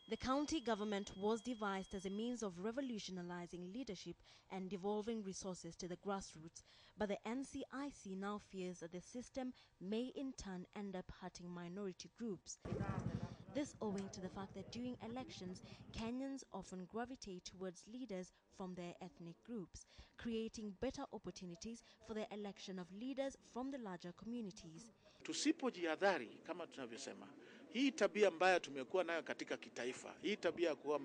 The county government was devised as a means of revolutionizing leadership and devolving resources to the grassroots, but the NCIC now fears that the system may in turn end up hurting minority groups. This owing to the fact that during elections, Kenyans often gravitate towards leaders from their ethnic groups, creating better opportunities for the election of leaders from the larger communities. Tusipojihadhari kama tunavyosema, hii tabia mbaya tumekuwa nayo katika kitaifa, hii tabia kuwa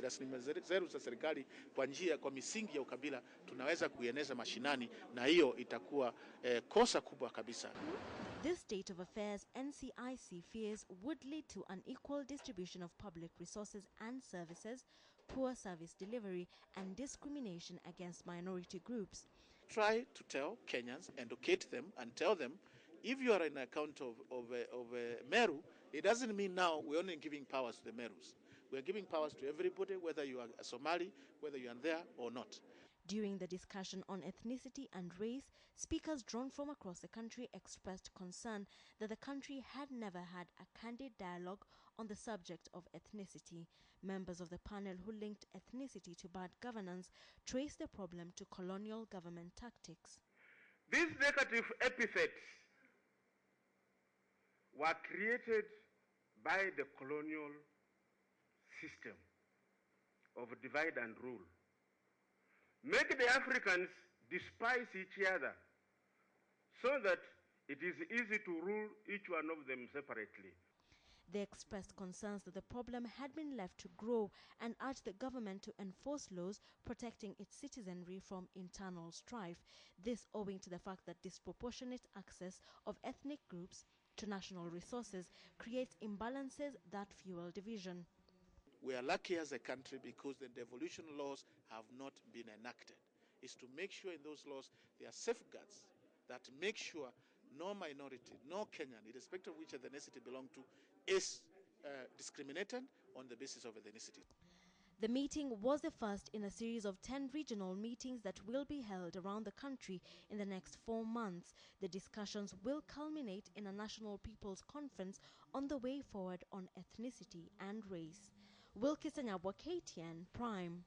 rasilimali zetu za serikali kwa misingi ya ukabila, tunaweza kuieneza mashinani, na hiyo itakuwa kosa kubwa kabisa. This state of affairs, NCIC fears, would lead to unequal distribution of public resources and services, poor service delivery, and discrimination against minority groups. Try to tell Kenyans, educate them, and tell them, if you are in an account of Meru, it doesn't mean now we're only giving powers to the Merus. We're giving powers to everybody, whether you are a Somali, whether you are there or not. During the discussion on ethnicity and race, speakers drawn from across the country expressed concern that the country had never had a candid dialogue on the subject of ethnicity. Members of the panel who linked ethnicity to bad governance traced the problem to colonial government tactics. These negative epithets were created by the colonial system of divide and rule. Make the Africans despise each other so that it is easy to rule each one of them separately. They expressed concerns that the problem had been left to grow and urged the government to enforce laws protecting its citizenry from internal strife. This owing to the fact that disproportionate access of ethnic groups to national resources creates imbalances that fuel division. We are lucky as a country because the devolution laws have not been enacted. It's to make sure in those laws there are safeguards that make sure no minority, no Kenyan, irrespective of which ethnicity belong to, is discriminated on the basis of ethnicity. The meeting was the first in a series of 10 regional meetings that will be held around the country in the next 4 months. The discussions will culminate in a National People's Conference on the way forward on ethnicity and race. Wilkis Anyabwa, KTN Prime.